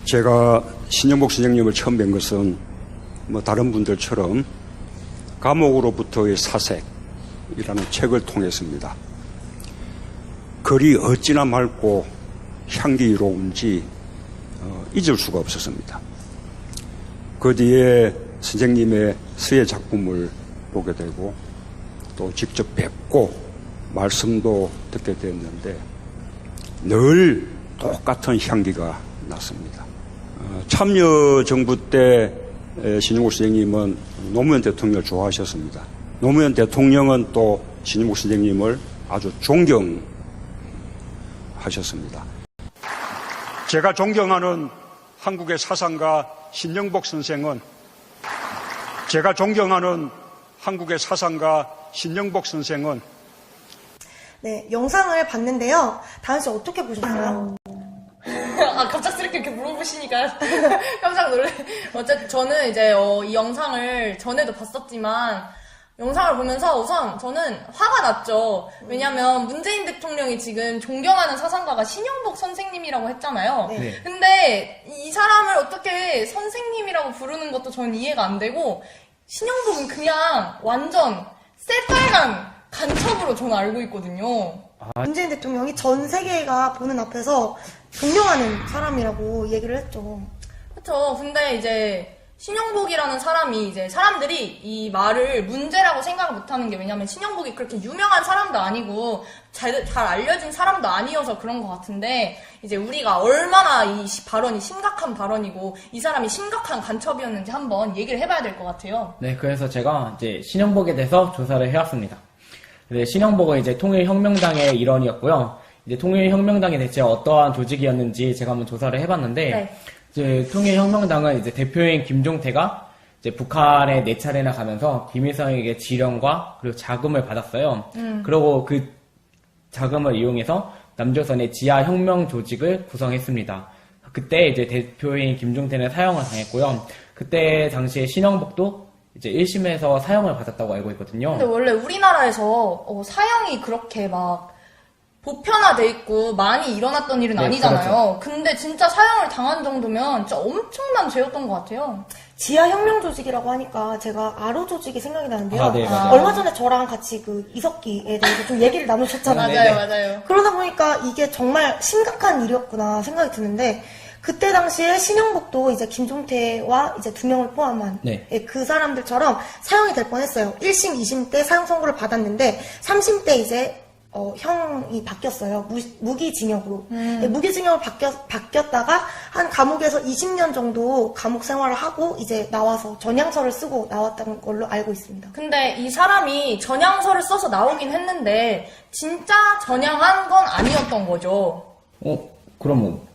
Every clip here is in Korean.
제가 신영복 선생님을 처음 뵌 것은 뭐 다른 분들처럼 감옥으로부터의 사색이라는 책을 통했습니다. 글이 어찌나 맑고 향기로운지 잊을 수가 없었습니다. 그 뒤에 선생님의 수의 작품을 보게 되고 또 직접 뵙고 말씀도 듣게 되었는데 늘 똑같은 향기가 났습니다. 참여정부 때 신영복 선생님은 노무현 대통령을 좋아하셨습니다. 노무현 대통령은 또 신영복 선생님을 아주 존경하셨습니다. 제가 존경하는 한국의 사상가 신영복 선생은 네, 영상을 봤는데요. 다은 씨 어떻게 보셨어요? 갑작스럽게 이렇게 물어보시니까 깜짝 놀래. 어쨌든 저는 이제 이 영상을 전에도 봤었지만 영상을 보면서 우선 저는 화가 났죠. 왜냐면 문재인 대통령이 지금 존경하는 사상가가 신영복 선생님이라고 했잖아요. 네. 근데 이 사람을 어떻게 선생님이라고 부르는 것도 저는 이해가 안 되고 신영복은 그냥 완전 새빨간 간첩으로 저는 알고 있거든요. 문재인 대통령이 전 세계가 보는 앞에서 존경하는 사람이라고 얘기를 했죠. 그렇죠. 근데 이제 신영복이라는 사람이 이제 사람들이 이 말을 문제라고 생각을 못하는 게 왜냐면 신영복이 그렇게 유명한 사람도 아니고 잘 알려진 사람도 아니어서 그런 것 같은데 이제 우리가 얼마나 이 발언이 심각한 발언이고 이 사람이 심각한 간첩이었는지 한번 얘기를 해봐야 될 것 같아요. 네, 그래서 제가 이제 신영복에 대해서 조사를 해왔습니다. 네, 신영복은 이제 통일혁명당의 일원이었고요. 이제 통일혁명당이 대체 어떠한 조직이었는지 제가 한번 조사를 해봤는데, 네. 이제 통일혁명당은 이제 대표인 김종태가 이제 북한에 4차례나 가면서 김일성에게 지령과 그리고 자금을 받았어요. 그리고 그 자금을 이용해서 남조선의 지하혁명 조직을 구성했습니다. 그때 이제 대표인 김종태는 사형을 당했고요. 그때 당시에 신영복도 이제 1심에서 사형을 받았다고 알고 있거든요. 근데 원래 우리나라에서 사형이 그렇게 막 보편화돼 있고 많이 일어났던 일은 네, 아니잖아요. 근데 진짜 사형을 당한 정도면 진짜 엄청난 죄였던 것 같아요. 지하혁명 조직이라고 하니까 제가 아로 조직이 생각이 나는데요. 아, 네, 맞아요. 얼마 전에 저랑 같이 그 이석기에 대해서 좀 얘기를 나누셨잖아요. 맞아요. 그러다 보니까 이게 정말 심각한 일이었구나 생각이 드는데 그때 당시에 신영복도 이제 김종태와 이제 2명을 포함한 네. 그 사람들처럼 사형이 될 뻔했어요. 1심, 2심 때 사형 선고를 받았는데 3심 때 이제 형이 바뀌었어요. 무기징역으로. 무기징역으로 바뀌었다가 한 감옥에서 20년 정도 감옥 생활을 하고 이제 나와서 전향서를 쓰고 나왔다는 걸로 알고 있습니다. 근데 이 사람이 전향서를 써서 나오긴 했는데 진짜 전향한 건 아니었던 거죠. 그럼 뭐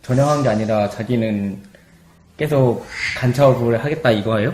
전향한 게 아니라 자기는 계속 간첩을 하겠다 이거예요?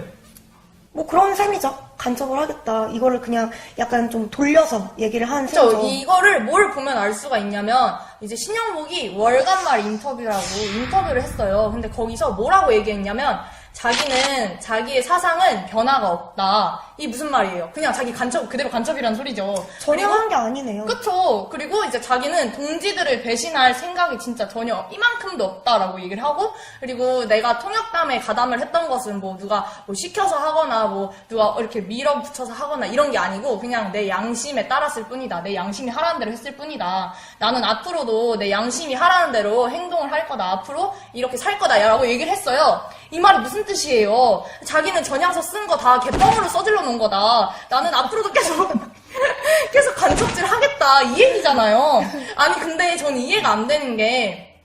뭐 그런 셈이죠. 간첩을 하겠다. 이거를 그냥 약간 좀 돌려서 얘기를 하는 셈이죠. 그렇죠. 이거를 뭘 보면 알 수가 있냐면 이제 신영복이 월간말 인터뷰를 했어요. 근데 거기서 뭐라고 얘기했냐면 자기는 자기의 사상은 변화가 없다. 이게 무슨 말이에요? 그냥 자기 그대로 간첩이라는 소리죠. 전향한 게 아니네요. 그쵸. 그리고 이제 자기는 동지들을 배신할 생각이 진짜 전혀 이만큼도 없다라고 얘기를 하고, 그리고 내가 통역담에 가담을 했던 것은 뭐 누가 뭐 시켜서 하거나 뭐 누가 이렇게 밀어붙여서 하거나 이런 게 아니고 그냥 내 양심에 따랐을 뿐이다. 내 양심이 하라는 대로 했을 뿐이다. 나는 앞으로도 내 양심이 하라는 대로 행동을 할 거다. 앞으로 이렇게 살 거다. 라고 얘기를 했어요. 이 말이 무슨 뜻이에요? 자기는 전향서 쓴 거 다 개뻥으로 써질러 놓은 거다. 나는 앞으로도 계속 간첩질 하겠다. 이 얘기잖아요. 아니, 근데 전 이해가 안 되는 게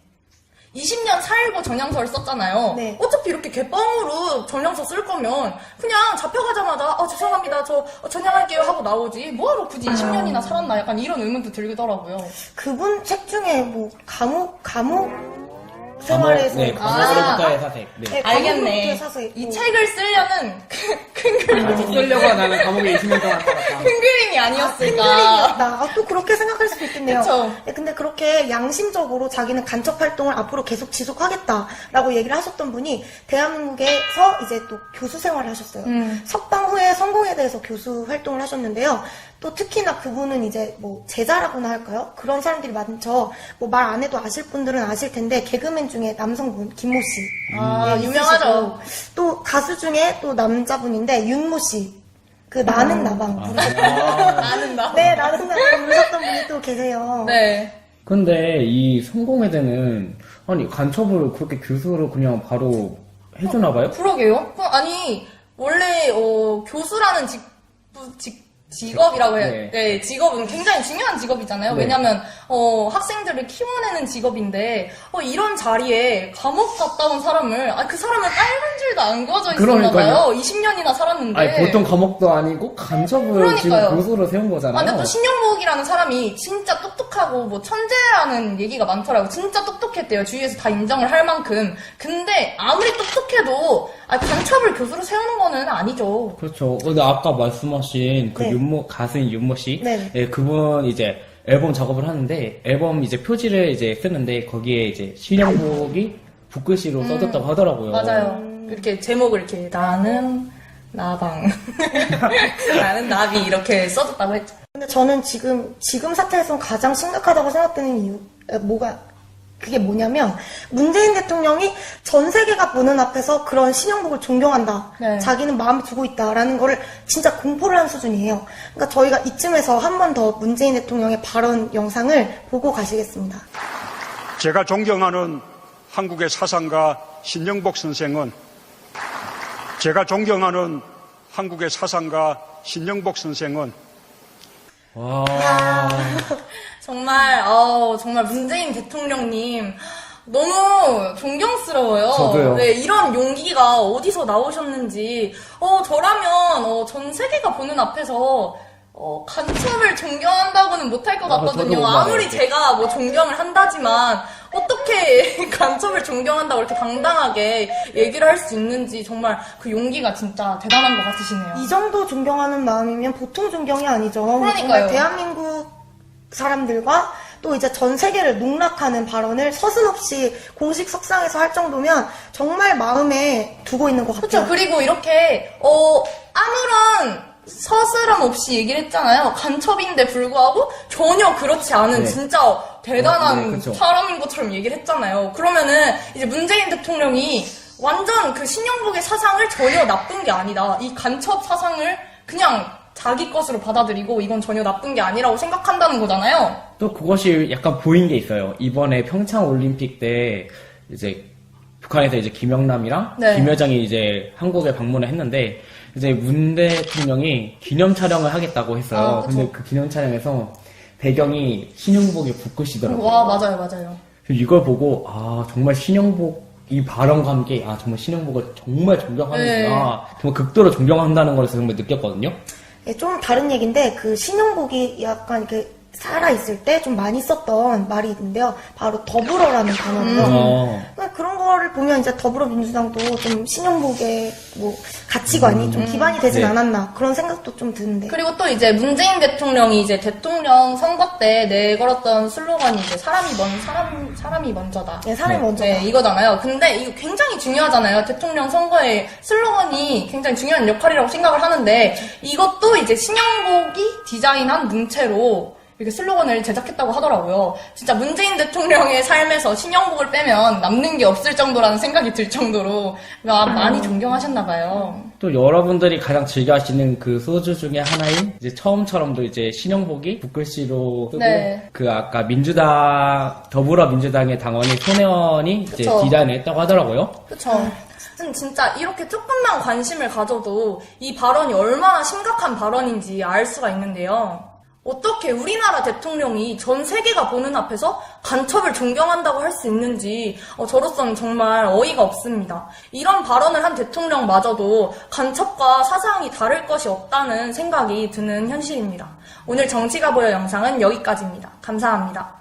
20년 살고 전향서를 썼잖아요. 네. 어차피 이렇게 개뻥으로 전향서 쓸 거면 그냥 잡혀가자마자 죄송합니다. 저 전향할게요 하고 나오지. 뭐하러 굳이 20년이나 살았나 약간 이런 의문도 들더라고요. 그분 책 중에 뭐 감옥 생활에서 네, 감옥으로부터의 사색. 네. 알겠네. 감옥으로부터의 사색. 이 책을 쓰려는 큰 그림이 쓰려고 나는 감옥에 20년 동안 살았다. 큰 그림이 아니었을까. 큰일이었다. 또 그렇게 생각할 수도 있겠네요. 그쵸. 근데 그렇게 양심적으로 자기는 간첩 활동을 앞으로 계속 지속하겠다라고 얘기를 하셨던 분이 대한민국에서 이제 또 교수 생활을 하셨어요. 석방 후에 성공에 대해서 교수 활동을 하셨는데요. 또 특히나 그분은 이제 뭐 제자라고나 할까요? 그런 사람들이 많죠. 뭐 말 안 해도 아실 분들은 아실 텐데 개그맨 중에 남성분 김모 씨. 아, 네, 유명하죠. 있으시고, 또 가수 중에 또 남자분인데 윤모 씨. 그 나는 나방 부르셨던 나는 나. 네, 나는 나방 부르셨던 분이 또 계세요. 네. 근데 이 성공회대는 아니 간첩을 그렇게 교수로 그냥 바로 해주나 봐요? 그러게요. 아니, 원래, 교수라는 직업이라고 해요. 네. 네, 직업은 굉장히 중요한 직업이잖아요. 네. 왜냐면, 학생들을 키워내는 직업인데, 이런 자리에 감옥 갔다 온 사람을, 그 사람은 빨간 줄도 안 그어져 있었나 봐요. 20년이나 살았는데. 아니 보통 감옥도 아니고 간첩을 그러니까요. 지금 교수로 세운 거잖아요. 근데 또 신영복이라는 사람이 진짜 똑똑하고 뭐 천재라는 얘기가 많더라고요. 진짜 똑똑했대요. 주위에서 다 인정을 할 만큼. 근데 아무리 똑똑해도 간첩을 교수로 세우는 거는 아니죠. 그렇죠. 근데 아까 말씀하신 그 네. 가수인 윤모 씨, 네. 예, 그분 이제 앨범 작업을 하는데 앨범 이제 표지를 이제 쓰는데 거기에 이제 신영복이 붓글씨로 써졌다고 하더라고요. 맞아요. 이렇게 제목을 이렇게 나는 나방 나는 나비 이렇게 써줬다고 했죠. 근데 저는 지금 사태에서 가장 심각하다고 생각되는 이유, 그게 뭐냐면, 문재인 대통령이 전 세계가 보는 앞에서 그런 신영복을 존경한다. 네. 자기는 마음에 두고 있다라는 거를 진짜 공포를 한 수준이에요. 그러니까 저희가 이쯤에서 한 번 더 문재인 대통령의 발언 영상을 보고 가시겠습니다. 제가 존경하는 한국의 사상가 신영복 선생은 와. 정말 문재인 대통령님 너무 존경스러워요. 저도요. 네, 이런 용기가 어디서 나오셨는지. 저라면 전 세계가 보는 앞에서 간첩을 존경한다고는 못할 것 저도 같거든요. 못 아무리 말해요. 제가 뭐 존경을 한다지만 어떻게 간첩을 존경한다고 이렇게 당당하게 얘기를 할 수 있는지 정말 그 용기가 진짜 대단한 것 같으시네요. 이 정도 존경하는 마음이면 보통 존경이 아니죠. 그러니까요. 정말 대한민국 사람들과 또 이제 전 세계를 농락하는 발언을 서슴없이 공식 석상에서 할 정도면 정말 마음에 두고 있는 것 같아요. 그렇죠. 그리고 이렇게 아무런 서스럼 없이 얘기를 했잖아요. 간첩인데 불구하고 전혀 그렇지 않은 네. 진짜 대단한 네, 그렇죠. 사람인 것처럼 얘기를 했잖아요. 그러면은 이제 문재인 대통령이 완전 그 신영복의 사상을 전혀 나쁜 게 아니다. 이 간첩 사상을 그냥 자기 것으로 받아들이고 이건 전혀 나쁜 게 아니라고 생각한다는 거잖아요. 또 그것이 약간 보인 게 있어요. 이번에 평창 올림픽 때 이제 북한에서 이제 김영남이랑 네. 김여정이 이제 한국에 방문을 했는데 이제 문 대통령이 기념 촬영을 하겠다고 했어요. 그쵸. 근데 그 기념 촬영에서 배경이 신영복의 붓글씨더라고요. 와, 맞아요. 이걸 보고 정말 신영복 이 발언과 함께 정말 신영복을 정말 존경하는구나. 네. 정말 극도로 존경한다는 걸 정말 느꼈거든요. 예, 좀 다른 얘기인데 그 신영복이 약간 이렇게 살아있을 때 좀 많이 썼던 말이 있는데요. 바로 더불어라는 단어예요. 그런 거를 보면 이제 더불어민주당도 좀 신영복의 뭐 가치관이 좀 기반이 되진 네. 않았나 그런 생각도 좀 드는데. 그리고 또 이제 문재인 대통령이 이제 대통령 선거 때 내걸었던 슬로건이 이제 사람이 먼저다. 네, 사람이 먼저다. 네, 이거잖아요. 근데 이거 굉장히 중요하잖아요. 대통령 선거의 슬로건이 굉장히 중요한 역할이라고 생각을 하는데 이것도 이제 신영복이 디자인한 문체로 이렇게 슬로건을 제작했다고 하더라고요. 진짜 문재인 대통령의 삶에서 신영복을 빼면 남는 게 없을 정도라는 생각이 들 정도로 많이 존경하셨나봐요. 또 여러분들이 가장 즐겨하시는 그 소주 중에 하나인 이제 처음처럼도 이제 신영복이 붓글씨로 쓰고 네. 그 아까 더불어민주당의 당원이 손혜원이 이제 그쵸. 디자인을 했다고 하더라고요. 그쵸. 진짜 이렇게 조금만 관심을 가져도 이 발언이 얼마나 심각한 발언인지 알 수가 있는데요. 어떻게 우리나라 대통령이 전 세계가 보는 앞에서 간첩을 존경한다고 할 수 있는지 저로서는 정말 어이가 없습니다. 이런 발언을 한 대통령마저도 간첩과 사상이 다를 것이 없다는 생각이 드는 현실입니다. 오늘 정치가 보여 영상은 여기까지입니다. 감사합니다.